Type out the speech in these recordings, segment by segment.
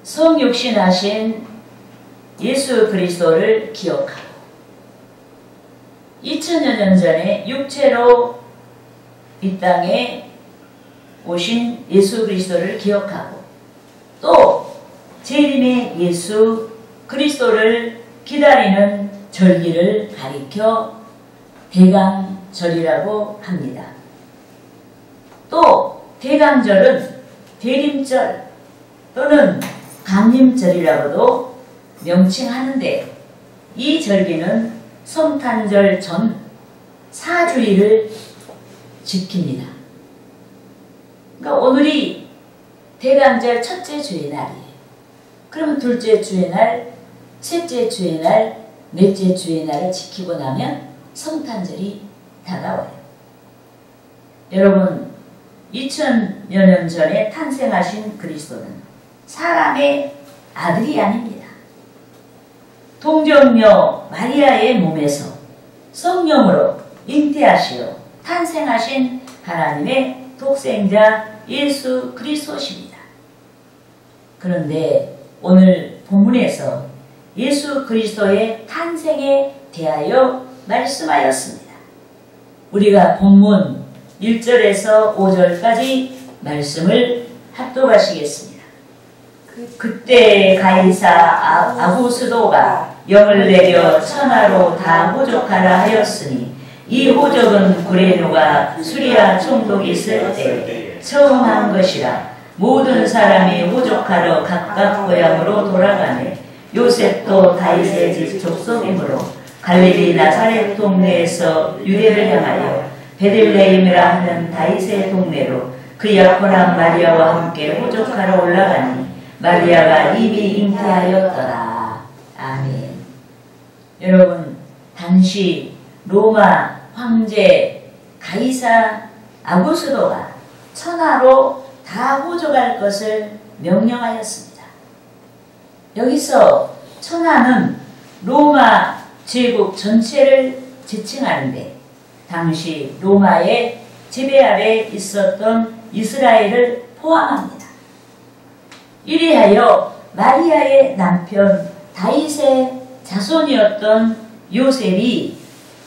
성육신하신 예수 그리스도를 기억하고 2000여 년 전에 육체로 이 땅에 오신 예수 그리스도를 기억하고 또 재림의 예수 그리스도를 기다리는 절기를 가리켜 대강절이라고 합니다. 또 대강절은 대림절 또는 강림절이라고도 명칭하는데 이 절기는 성탄절 전 4주일을 지킵니다. 그러니까 오늘이 대강절 첫째 주의 날이에요. 그러면 둘째 주의 날, 셋째 주의 날, 넷째 주의 날을 지키고 나면 성탄절이 다가와요. 여러분 2000여 년 전에 탄생하신 그리스도는 사람의 아들이 아닙니다. 동정녀 마리아의 몸에서 성령으로 잉태하시어 탄생하신 하나님의 독생자 예수 그리스도십니다. 그런데 오늘 본문에서 예수 그리스도의 탄생에 대하여 말씀하였습니다. 우리가 본문 1절에서 5절까지 말씀을 합독하시겠습니다. 그때 가이사 아구스도가 영을 내려 천하로 다 호족하라 하였으니 이 호족은 구레누가 수리아 총독이 있을 때 처음 한 것이라. 모든 사람이 호족하러 각각 고향으로 돌아가네. 요셉도 다윗의 집 족속이므로 갈릴리 나사렛 동네에서 유대를 향하여 베들레헴이라 하는 다윗의 동네로 그 약혼한 마리아와 함께 호족하러 올라가니 마리아가 이미 잉태하였더라. 아멘. 여러분, 당시 로마 황제 가이사 아구스도가 천하로 다 호족할 것을 명령하였습니다. 여기서 천하는 로마 제국 전체를 지칭하는데 당시 로마의 지배 아래 있었던 이스라엘을 포함합니다. 이리하여 마리아의 남편 다윗의 자손이었던 요셉이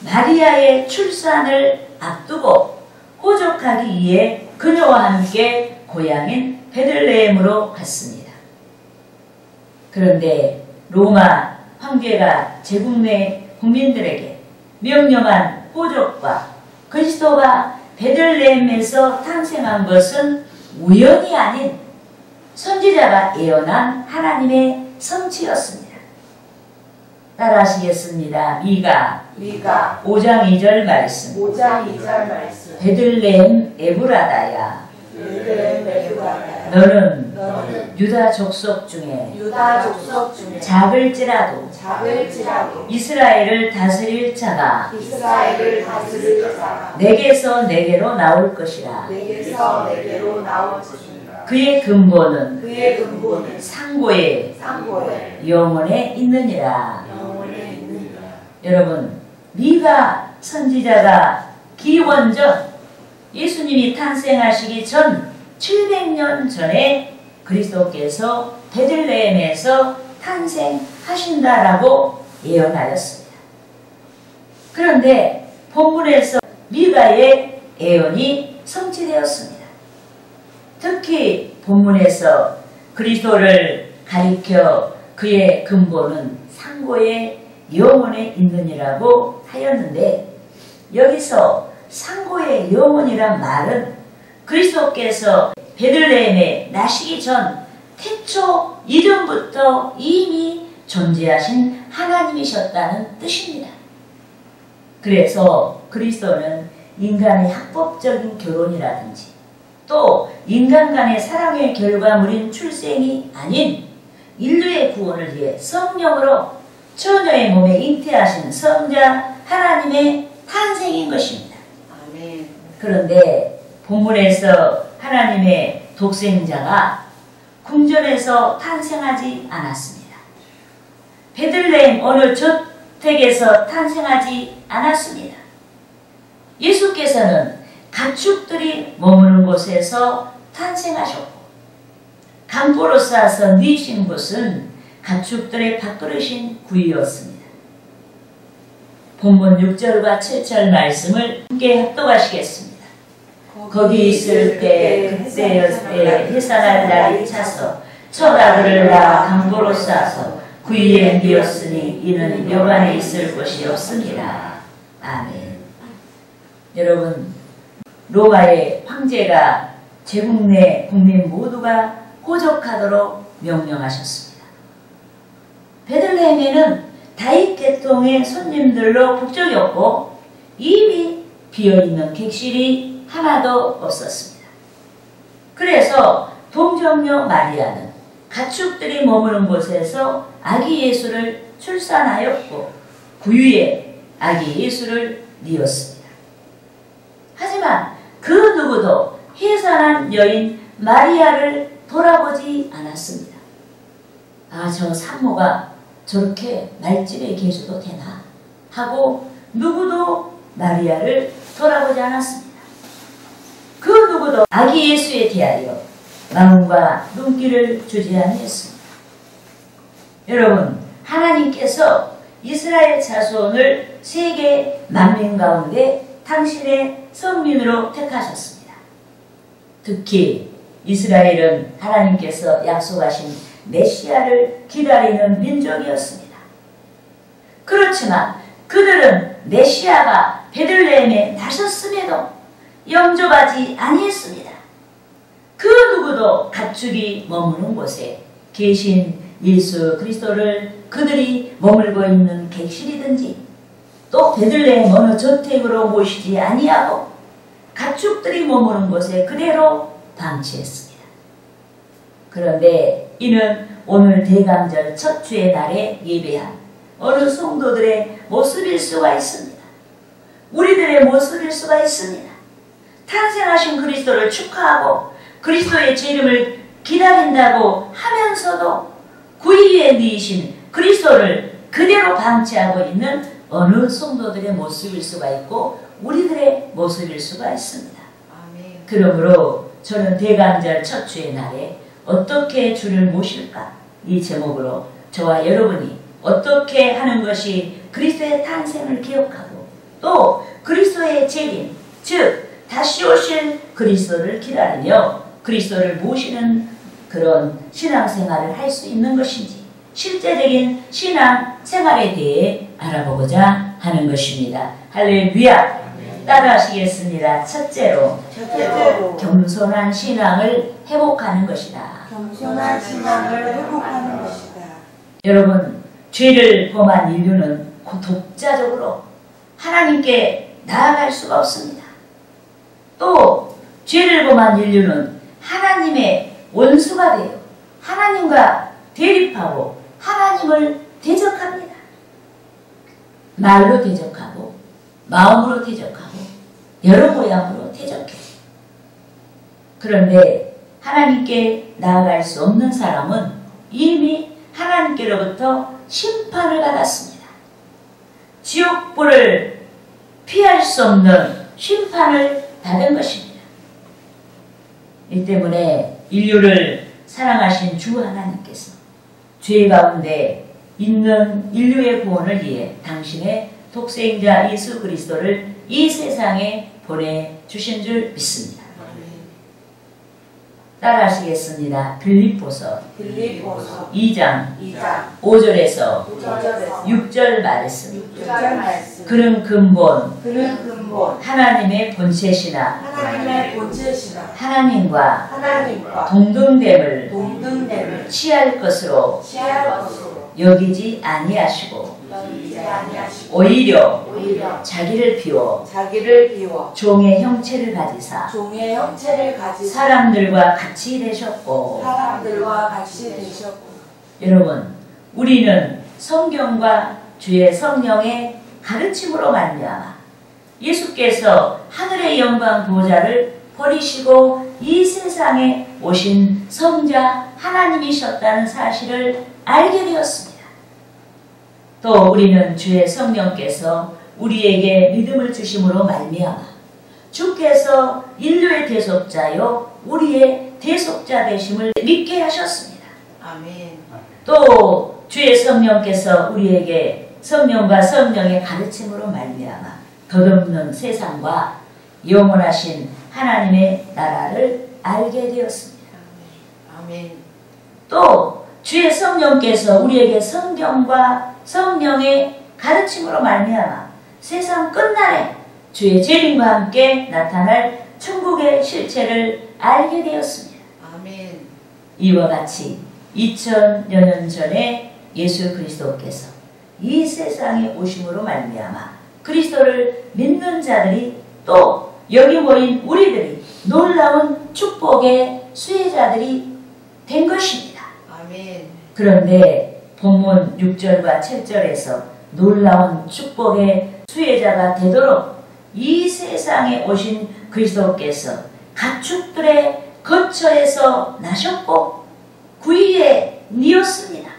마리아의 출산을 앞두고 호족하기 위해 그녀와 함께 고향인 베들레헴으로 갔습니다. 그런데 로마 황제가 제국 내 국민들에게 명령한 호족과 그리스도가 베들레헴에서 탄생한 것은 우연이 아닌 선지자가 예언한 하나님의 성취였습니다. 따라하시겠습니다. 미가 5장 2절 말씀. 베들레헴 에브라다야. 너는 유다 족속 중에 작을지라도 이스라엘을 다스릴 자가 내게서 내게로 나올 것이라. 그의 근본은 상고에 영원에 있느니라. 여러분, 미가 선지자가 기원전 예수님이 탄생하시기 전 700년 전에 그리스도께서 베들레헴에서 탄생하신다라고 예언하였습니다. 그런데 본문에서 미가의 예언이 성취되었습니다. 특히 본문에서 그리스도를 가리켜 그의 근본은 상고의 영원에 있느니라고 하였는데 여기서 상고의 영원이란 말은 그리스도께서 베들레헴에 나시기 전 태초 이전부터 이미 존재하신 하나님이셨다는 뜻입니다. 그래서 그리스도는 인간의 합법적인 결혼이라든지 또 인간 간의 사랑의 결과물인 출생이 아닌 인류의 구원을 위해 성령으로 처녀의 몸에 잉태하신 성자 하나님의 탄생인 것입니다. 아멘. 그런데 본문에서 하나님의 독생자가 궁전에서 탄생하지 않았습니다. 베들레헴 어느 저택에서 탄생하지 않았습니다. 예수께서는 가축들이 머무는 곳에서 탄생하셨고 강보로 쌓아서 누이신 곳은 가축들의 밥그릇인 구이였습니다. 본문 6절과 7절 말씀을 함께 합독하시겠습니다. 거기 있을 때 그때에 해산할 날이 차서 처가들을 낳아 강보로 쌓아서 구이에 누였으니 이는 여관에 있을 곳이 없습니다. 아멘. 여러분, 로마의 황제가 제국 내 국민 모두가 호적하도록 명령하셨습니다. 베들레헴에는 다윗 계통의 손님들로 북적이 없고 이미 비어있는 객실이 하나도 없었습니다. 그래서 동정녀 마리아는 가축들이 머무는 곳에서 아기 예수를 출산하였고 구유에 아기 예수를 낳았습니다. 하지만 그 누구도 해산한 여인 마리아를 돌아보지 않았습니다. 아, 저 산모가 저렇게 말집에 계셔도 되나 하고 누구도 마리아를 돌아보지 않았습니다. 그 누구도 아기 예수에 대하여 마음과 눈길을 주지 아니했습니다. 여러분, 하나님께서 이스라엘 자손을 세계 만민 가운데 당신의 성민으로 택하셨습니다. 특히 이스라엘은 하나님께서 약속하신 메시아를 기다리는 민족이었습니다. 그렇지만 그들은 메시아가 베들레헴에 나셨음에도 영접하지 아니했습니다. 그 누구도 가축이 머무는 곳에 계신 예수 그리스도를 그들이 머물고 있는 객실이든지 또 베들레헴 어느 저택으로 모시지 아니하고 가축들이 머무는 곳에 그대로 방치했습니다. 그런데 이는 오늘 대강절 첫 주의 날에 예배한 어느 성도들의 모습일 수가 있습니다. 우리들의 모습일 수가 있습니다. 탄생하신 그리스도를 축하하고 그리스도의 재림을 기다린다고 하면서도 구유에 누이신 그리스도를 그대로 방치하고 있는 어느 성도들의 모습일 수가 있고 우리들의 모습일 수가 있습니다. 아멘. 그러므로 저는 대강절 첫 주의 날에 어떻게 주를 모실까? 이 제목으로 저와 여러분이 어떻게 하는 것이 그리스도의 탄생을 기억하고 또 그리스도의 재림, 즉 다시 오실 그리스도를 기다리며 그리스도를 모시는 그런 신앙생활을 할 수 있는 것인지 실제적인 신앙생활에 대해 알아보고자 하는 것입니다. 할렐루야! 따라하시겠습니다. 첫째로 겸손한 신앙을 회복하는 것이다. 겸손한 신앙을 회복하는 것이다. 여러분, 죄를 범한 인류는 독자적으로 하나님께 나아갈 수가 없습니다. 또 죄를 범한 인류는 하나님의 원수가 되어 하나님과 대립하고 하나님을 대적합니다. 말로 대적하고 마음으로 대적하고 여러 모양으로 대적해요. 그런데 하나님께 나아갈 수 없는 사람은 이미 하나님께로부터 심판을 받았습니다. 지옥불을 피할 수 없는 심판을 받은 것입니다. 이 때문에 인류를 사랑하신 주 하나님께서 죄 가운데 있는 인류의 구원을 위해 당신의 독생자 예수 그리스도를 이 세상에 보내주신 줄 믿습니다. 따라하시겠습니다. 빌립보서 2장 5절에서 6절 말씀. 그는 근본 하나님의 본체시나 하나님과 동등됨을 취할 것으로 여기지 아니하시고 오히려 자기를 비워 종의 형체를 가지사 사람들과 같이 되셨고 여러분, 우리는 성경과 주의 성령의 가르침으로 말미암아 예수께서 하늘의 영광 보좌를 버리시고 이 세상에 오신 성자 하나님이셨다는 사실을 알게 되었습니다. 또 우리는 주의 성령께서 우리에게 믿음을 주심으로 말미암아 주께서 인류의 대속자요 우리의 대속자 되심을 믿게 하셨습니다. 아멘. 또 주의 성령께서 우리에게 성령과 성령의 가르침으로 말미암아 덧없는 세상과 영원하신 하나님의 나라를 알게 되었습니다. 아멘. 또 주의 성령께서 우리에게 성경과 성령의 가르침으로 말미암아 세상 끝날에 주의 재림과 함께 나타날 천국의 실체를 알게 되었습니다. 아멘. 이와 같이 2000여 년 전에 예수 그리스도께서 이 세상에 오심으로 말미암아 그리스도를 믿는 자들이 또 여기 모인 우리들이 놀라운 축복의 수혜자들이 된 것입니다. 아멘. 그런데 본문 6절과 7절에서 놀라운 축복의 수혜자가 되도록 이 세상에 오신 그리스도께서 가축들의 거처에서 나셨고 구이에 뉘었습니다.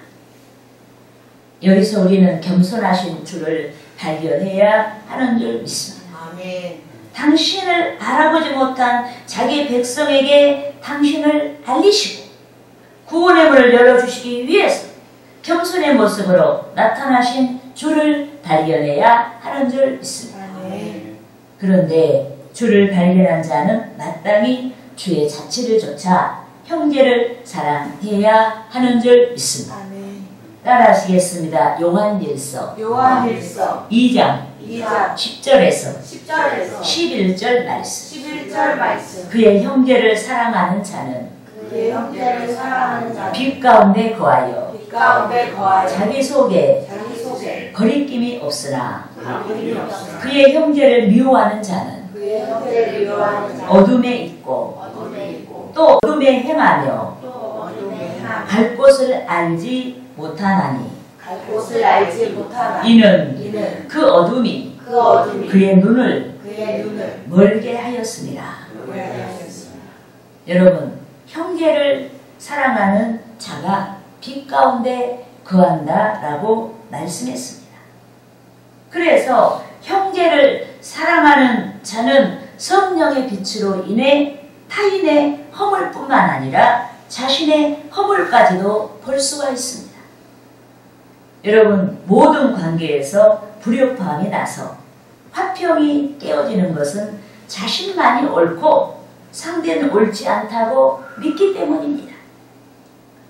여기서 우리는 겸손하신 주를 발견해야 하는 줄 믿습니다. 아멘. 당신을 알아보지 못한 자기 백성에게 당신을 알리시고 구원의 문을 열어주시기 위해서 겸손의 모습으로 나타나신 주를 발견해야 하는 줄 믿습니다. 아멘. 그런데 주를 발견한 자는 마땅히 주의 자치를 좇아 형제를 사랑해야 하는 줄 믿습니다. 아멘. 따라하시겠습니다. 요한일서 요한일서 2장 2장 10절에서 10절에서 11절 말씀. 11절 말씀. 그의 형제를 사랑하는 자는 그의 형제를 사랑하는 자는 빛 가운데 거하여 빛 가운데 거하여 자기 속에 자기 속에 거리낌이 없으나 거리낌이 없으나 그의 형제를 미워하는 자는 그의 형제를 미워하는 자는 어둠에 있고 어둠에 있고 또 어둠에 행하며 또 어둠에 행하며 갈 곳을 알지 못하나니 갈 곳을 알지 못하나 이는 그 어둠이 그 어둠이 그의 눈을 그의 눈을 멀게 하였습니다. 멀게 하였습니다. 여러분, 형제를 사랑하는 자가 빛 가운데 거한다라고 말씀했습니다. 그래서 형제를 사랑하는 자는 성령의 빛으로 인해 타인의 허물뿐만 아니라 자신의 허물까지도 볼 수가 있습니다. 여러분, 모든 관계에서 불협화음이 나서 화평이 깨어지는 것은 자신만이 옳고 상대는 옳지 않다고 믿기 때문입니다.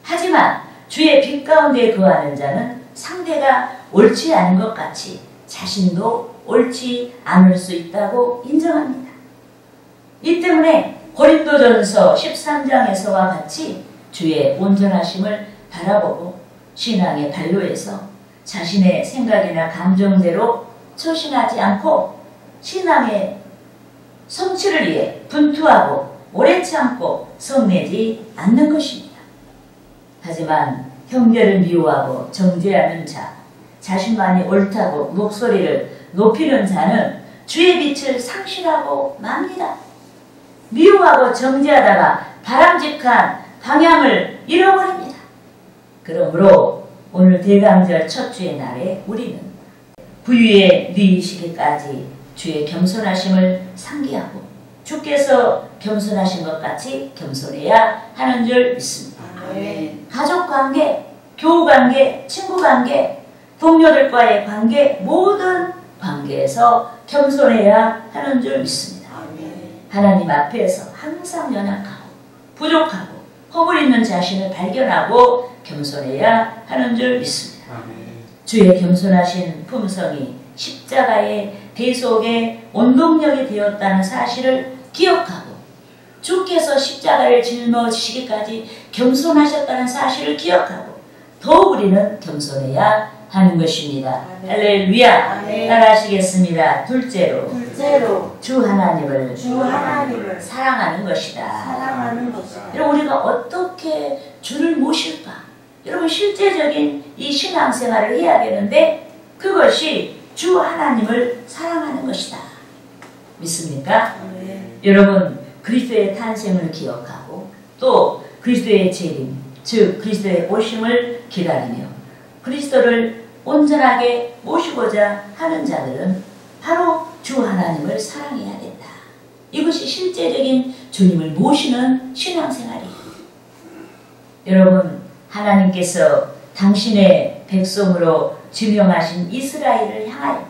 하지만 주의 빛 가운데 거하는 자는 상대가 옳지 않은 것 같이 자신도 옳지 않을 수 있다고 인정합니다. 이 때문에 고린도전서 13장에서와 같이 주의 온전하심을 바라보고 신앙의 발로에서 자신의 생각이나 감정대로 처신하지 않고 신앙의 성취를 위해 분투하고 오래 참고 성내지 않는 것입니다. 하지만 형제를 미워하고 정죄하는 자, 자신만이 옳다고 목소리를 높이는 자는 주의 빛을 상실하고 맙니다. 미워하고 정죄하다가 바람직한 방향을 잃어버립니다. 그러므로 오늘 대강절 첫 주의 날에 우리는 부유에 누이시기까지 주의 겸손하심을 상기하고 주께서 겸손하신 것 같이 겸손해야 하는 줄 믿습니다. 아멘. 가족관계, 교우관계, 친구관계, 동료들과의 관계, 모든 관계에서 겸손해야 하는 줄 믿습니다. 아멘. 하나님 앞에서 항상 연약하고 부족하고 허물 있는 자신을 발견하고 겸손해야 하는 줄 믿습니다. 주의 겸손하신 품성이 십자가의 대속의 원동력이 되었다는 사실을 기억하고 주께서 십자가를 짊어지시기까지 겸손하셨다는 사실을 기억하고 더욱 우리는 겸손해야 하는 것입니다. 아멘. 할렐루야. 아멘. 따라하시겠습니다. 둘째로 주 하나님을 사랑하는 것이다. 사랑하는 것이다. 여러분, 우리가 어떻게 주를 모실까? 여러분, 실제적인 이 신앙생활을 해야 되는데 그것이 주 하나님을 사랑하는 것이다. 믿습니까? 아멘. 여러분, 그리스도의 탄생을 기억하고 또 그리스도의 재림, 즉 그리스도의 오심을 기다리며 그리스도를 온전하게 모시고자 하는 자들은 바로 주 하나님을 사랑해야 된다. 이것이 실제적인 주님을 모시는 신앙생활이에요. 여러분, 하나님께서 당신의 백성으로 지명하신 이스라엘을 향하여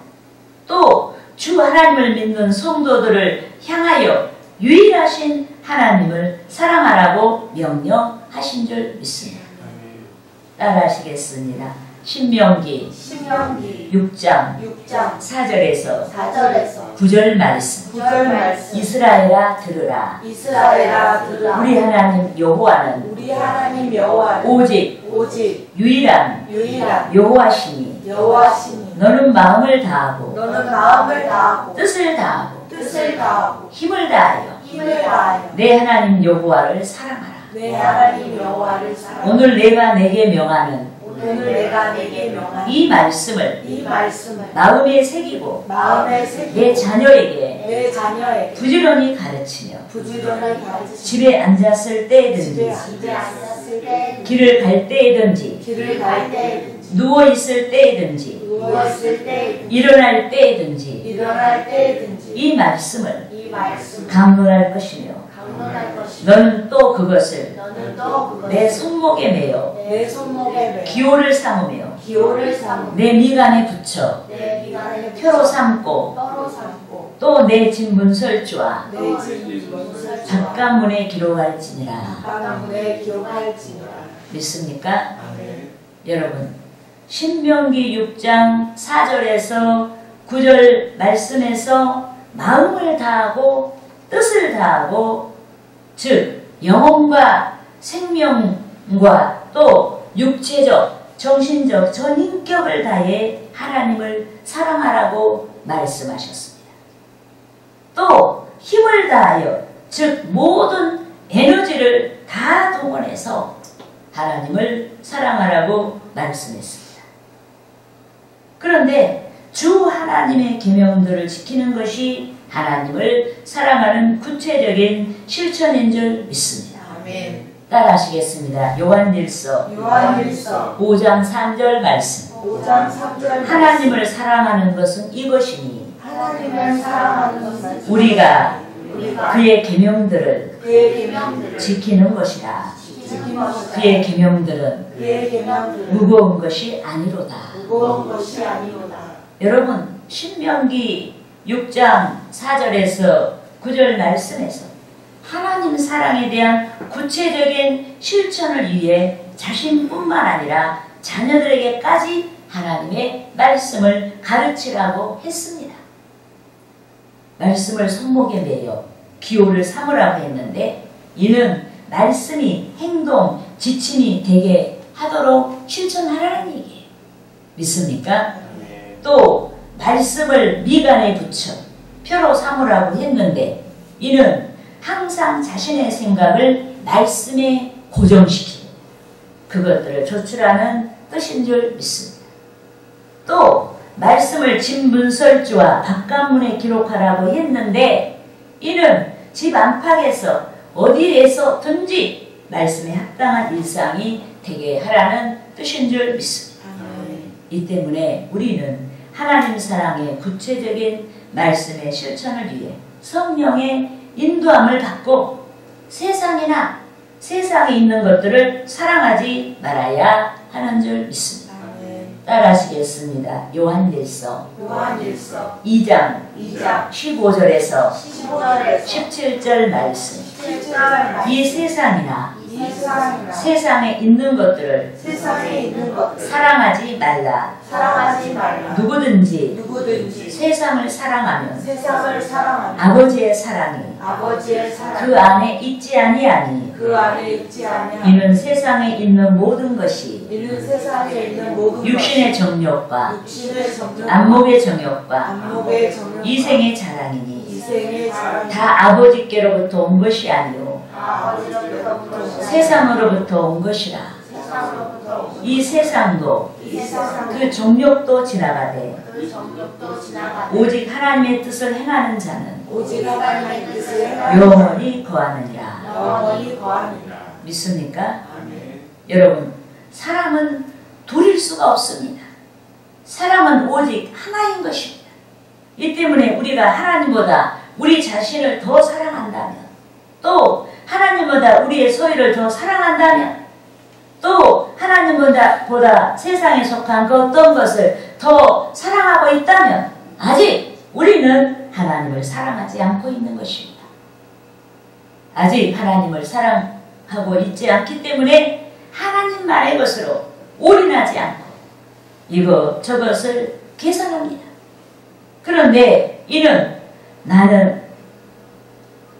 또 주 하나님을 믿는 성도들을 향하여 유일하신 하나님을 사랑하라고 명령하신 줄 믿습니다. 따라하시겠습니다. 신명기 6장 4절에서 9절 말씀. 이스라엘아 들으라. 우리 하나님 여호와는 오직 유일한 여호와시니 너는 마음을 다하고 뜻을 다하고 힘을 다하여 내 하나님 여호와를 사랑하라. 오늘 내가 내게 명하는 이 말씀을 마음에 새기고 내 자녀에게 부지런히 가르치며 집에 앉았을 때든지 길을 갈 때든지 누워있을 때든지 일어날 때든지 이 말씀을 강론할 것이며 너는 또 그것을 내 손목에 매여 기호를 삼으며 내 미간에 붙여 표로 삼고 또 내 진문설주와 바깥문에 기록할지니라. 믿습니까? 여러분, 신명기 6장 4절에서 9절 말씀에서 마음을 다하고 뜻을 다하고 즉 영혼과 생명과 또 육체적, 정신적 전인격을 다해 하나님을 사랑하라고 말씀하셨습니다. 또 힘을 다하여 즉 모든 에너지를 다 동원해서 하나님을 사랑하라고 말씀했습니다. 그런데 주 하나님의 계명들을 지키는 것이 하나님을 사랑하는 구체적인 실천인 줄 믿습니다. 아멘. 따라하시겠습니다. 요한일서 5장 3절 말씀. 하나님을 사랑하는 것은 이것이니 우리가 그의 계명들을 지키는 것이라. 그의 계명들은 무거운 것이 아니로다. 여러분, 신명기 6장 4절에서 9절 말씀에서 하나님 사랑에 대한 구체적인 실천을 위해 자신뿐만 아니라 자녀들에게까지 하나님의 말씀을 가르치라고 했습니다. 말씀을 손목에 매여 기호를 삼으라고 했는데 이는 말씀이 행동, 지침이 되게 하도록 실천하라는 얘기예요. 믿습니까? 또 말씀을 미간에 붙여 표로 삼으라고 했는데 이는 항상 자신의 생각을 말씀에 고정시키고 그것들을 조출하는 뜻인 줄 믿습니다. 또 말씀을 진문설주와 바깥문에 기록하라고 했는데 이는 집 안팎에서 어디에서든지 말씀에 합당한 일상이 되게 하라는 뜻인 줄 믿습니다. 이 때문에 우리는 하나님 사랑의 구체적인 말씀의 실천을 위해 성령의 인도함을 받고 세상이나 세상에 있는 것들을 사랑하지 말아야 하는 줄 믿습니다. 따라하시겠습니다. 요한일서 2장 15절에서 17절 말씀. 이 세상이나 세상에 있는 것들을 사랑하지 말라. 누구든지 세상을 사랑하면 아버지의 사랑이 그 안에 있지 아니하니 이는 세상에 있는 모든 것이 육신의 정욕과 안목의 정욕과 이생의 자랑이니 다 아버지께로부터 온 것이 아니요 세상으로부터 온 것이라. 이 세상도 그 정욕도 지나가되 오직 하나님의 뜻을 행하는 자는 영원히 거하느니라. 믿습니까? 여러분, 사랑은 둘일 수가 없습니다. 사랑은 오직 하나인 것입니다. 이 때문에 우리가 하나님보다 우리 자신을 더 사랑한다면, 또 하나님보다 우리의 소유를 더 사랑한다면, 또 하나님보다 세상에 속한 그 어떤 것을 더 사랑하고 있다면 아직 우리는 하나님을 사랑하지 않고 있는 것입니다. 아직 하나님을 사랑하고 있지 않기 때문에 하나님만의 것으로 올인하지 않고 이것저것을 계산합니다. 그런데 이는 나는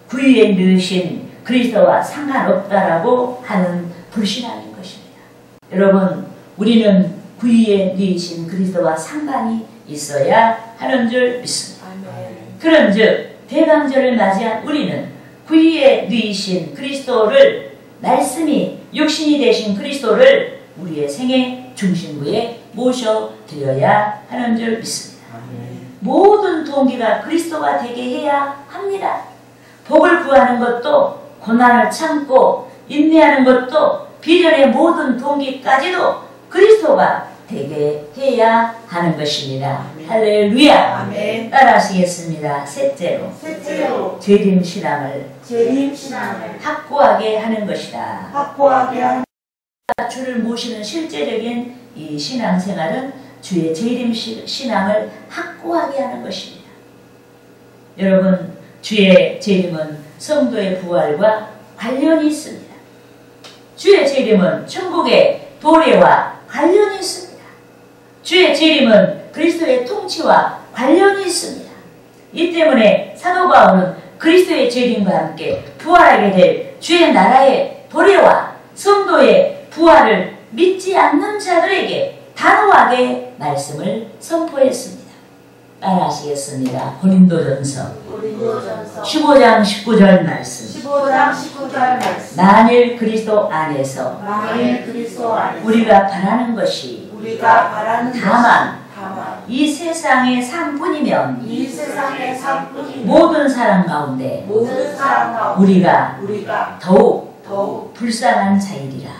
구유에 넣으신 그리스도와 상관없다라고 하는 불신앙인 것입니다. 여러분, 우리는 구유에 넣으신 그리스도와 상관이 있어야 하는 줄 믿습니다. 그런즉 대강절을 맞이한 우리는 구유에 넣으신 그리스도를, 말씀이 육신이 되신 그리스도를 우리의 생애 중심부에 모셔드려야 하는 줄 믿습니다. 모든 동기가 그리스도가 되게 해야 합니다. 복을 구하는 것도, 고난을 참고 인내하는 것도, 비전의 모든 동기까지도 그리스도가 되게 해야 하는 것입니다. 할렐루야. 아멘. 따라하시겠습니다. 셋째로 재림 신앙을 확고하게 하는 것이다. 확고하게 하는 주를 모시는 실제적인 이 신앙생활은 주의 재림 신앙을 확고하게 하는 것입니다. 여러분, 주의 재림은 성도의 부활과 관련이 있습니다. 주의 재림은 천국의 도래와 관련이 있습니다. 주의 재림은 그리스도의 통치와 관련이 있습니다. 이 때문에 사도 바울은 그리스도의 재림과 함께 부활하게 될 주의 나라의 도래와 성도의 부활을 믿지 않는 자들에게 단호하게 말씀을 선포했습니다. 따라하시겠습니다. 고린도전서 15장 19절 말씀. 만일 그리스도 안에서 우리가 바라는 것이 다만 이 세상의 삶뿐이면 모든 사람 가운데 우리가 더욱 불쌍한 자이리라.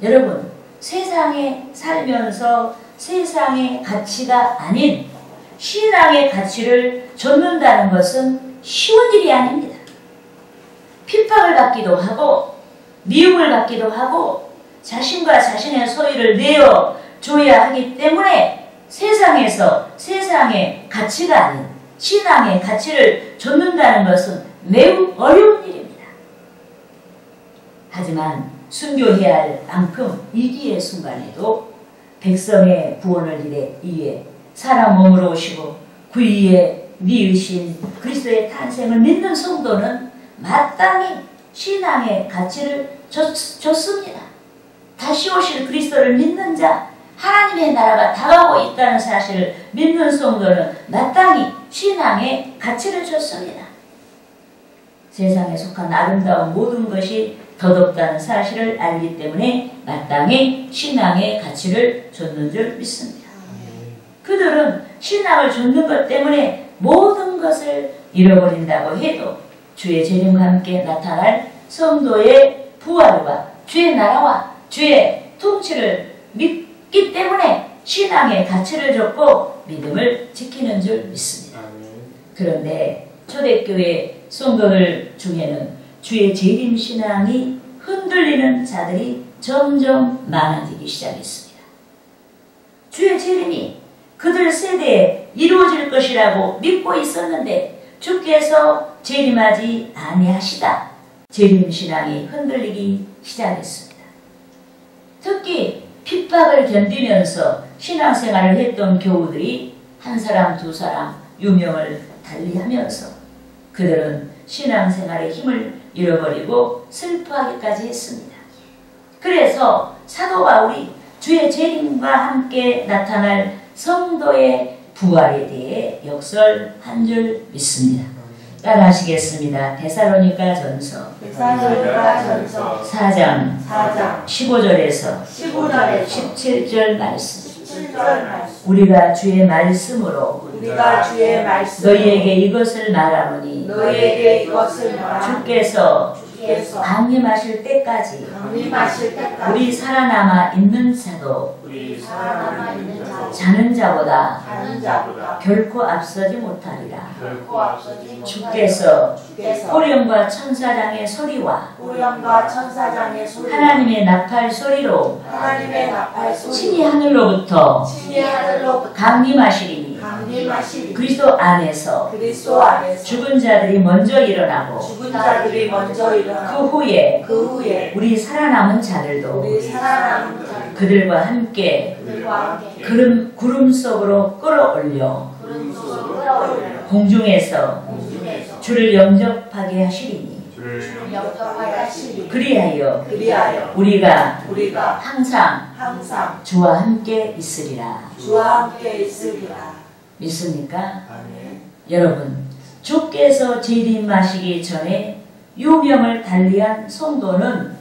여러분, 세상에 살면서 세상의 가치가 아닌 신앙의 가치를 좇는다는 것은 쉬운 일이 아닙니다. 핍박을 받기도 하고 미움을 받기도 하고 자신과 자신의 소유를 내어줘야 하기 때문에 세상에서 세상의 가치가 아닌 신앙의 가치를 좇는다는 것은 매우 어려운 일입니다. 하지만 순교해야 할 만큼 위기의 순간에도 백성의 구원을 위해 사람 몸으로 오시고 그 위에 미으신 그리스도의 탄생을 믿는 성도는 마땅히 신앙의 가치를 줬습니다. 다시 오실 그리스도를 믿는 자, 하나님의 나라가 다가오고 있다는 사실을 믿는 성도는 마땅히 신앙의 가치를 줬습니다. 세상에 속한 아름다운 모든 것이 덧없다는 사실을 알기 때문에 마땅히 신앙의 가치를 줬는 줄 믿습니다. 그들은 신앙을 줬는 것 때문에 모든 것을 잃어버린다고 해도 주의 재림과 함께 나타날 성도의 부활과 주의 나라와 주의 통치를 믿기 때문에 신앙의 가치를 줬고 믿음을 지키는 줄 믿습니다. 그런데 초대교회 성도들 중에는 주의 재림 신앙이 흔들리는 자들이 점점 많아지기 시작했습니다. 주의 재림이 그들 세대에 이루어질 것이라고 믿고 있었는데 주께서 재림하지 아니하시다. 재림 신앙이 흔들리기 시작했습니다. 특히 핍박을 견디면서 신앙생활을 했던 교우들이 한 사람 두 사람 유명을 달리하면서 그들은 신앙생활의 힘을 잃어버리고 슬퍼하기까지 했습니다. 그래서 사도 바울이 주의 재림과 함께 나타날 성도의 부활에 대해 역설한 줄 믿습니다. 따라하시겠습니다. 데살로니가 전서 4장 15절에서 17절 말씀. 우리가 주의 말씀으로 너희에게 이것을 말하노니 주께서 주께서 강림하실 때까지 강림하실 때까지 우리 살아남아 있는 자도 우리 살아남아 있는 자 자는 자보다 자는 자보다 결코 앞서지 못하리라. 결코 앞서지 못하리라. 주께서 주께서 호령과 천사장의 소리와 호령과 천사장의 소리 하나님의 나팔 소리로 하나님의 나팔 소리 신이 하늘로부터 신이 하늘로부터 강림하시리니 강림하시리 그리스도 안에서 그리스도 안에서 죽은 자들이 먼저 일어나고 죽은 자들이 먼저 일어나고 그 후에 그 후에 우리 살아남은 자들도 우리 살아남은 자들 그들과 함께 그들과 함께 구름 속으로 끌어올려 구름 속으로 끌어올려 공중에서 공중에서 주를 영접하게 하시리니 주를 영접하게 하시리 그리하여 그리하여 우리가 우리가 항상 항상 주와 함께 있으리라. 주와 함께 있으리라. 믿습니까? 아멘. 여러분, 주께서 재림하시기 전에 유명을 달리한 성도는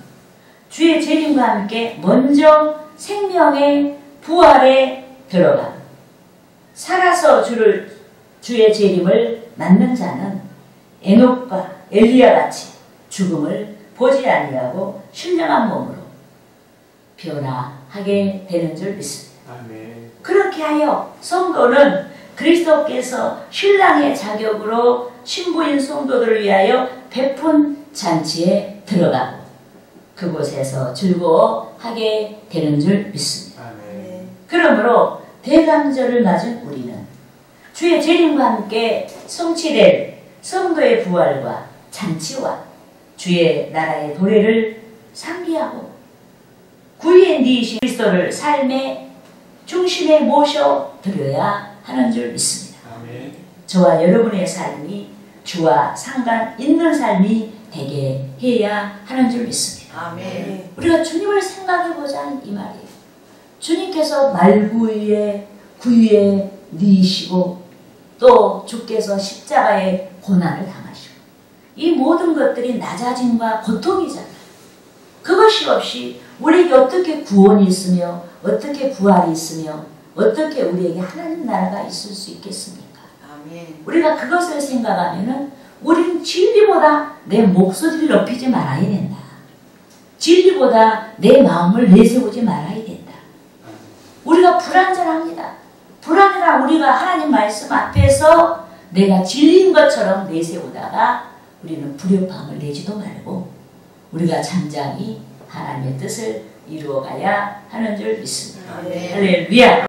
주의 재림과 함께 먼저 생명의 부활에 들어가 살아서 주의 재림을 맞는 자는 에녹과 엘리야 같이 죽음을 보지 아니하고 신령한 몸으로 변화하게 되는 줄 믿습니다. 아멘. 그렇게 하여 성도는 그리스도께서 신랑의 자격으로 신부인 성도들을 위하여 베푼 잔치에 들어가고 그곳에서 즐거워하게 되는 줄 믿습니다. 아멘. 그러므로 대강절을 맞은 우리는 주의 재림과 함께 성취될 성도의 부활과 잔치와 주의 나라의 도래를 상기하고 구유의 니이신 그리스도를 삶의 중심에 모셔 드려야 하는 줄 믿습니다. 아멘. 저와 여러분의 삶이 주와 상관 있는 삶이 되게 해야 하는 줄 믿습니다. 아멘. 우리가 주님을 생각해보자는 이 말이에요. 주님께서 말구유에 구유에 니이시고 또 주께서 십자가의 고난을 당하시고 이 모든 것들이 낮아짐과 고통이잖아요. 그것이 없이 우리에게 어떻게 구원이 있으며 어떻게 부활이 있으며 어떻게 우리에게 하나님 나라가 있을 수 있겠습니까? 아멘. 우리가 그것을 생각하면은 우리는 진리보다 내 목소리를 높이지 말아야 된다. 진리보다 내 마음을 내세우지 말아야 된다. 우리가 불완전합니다. 불완전한 우리가 하나님 말씀 앞에서 내가 진리인 것처럼 내세우다가 우리는 불협함을 내지도 말고 우리가 잠잠히 하나님의 뜻을 이루어가야 하는 줄 믿습니다. 아멘. 할렐루야.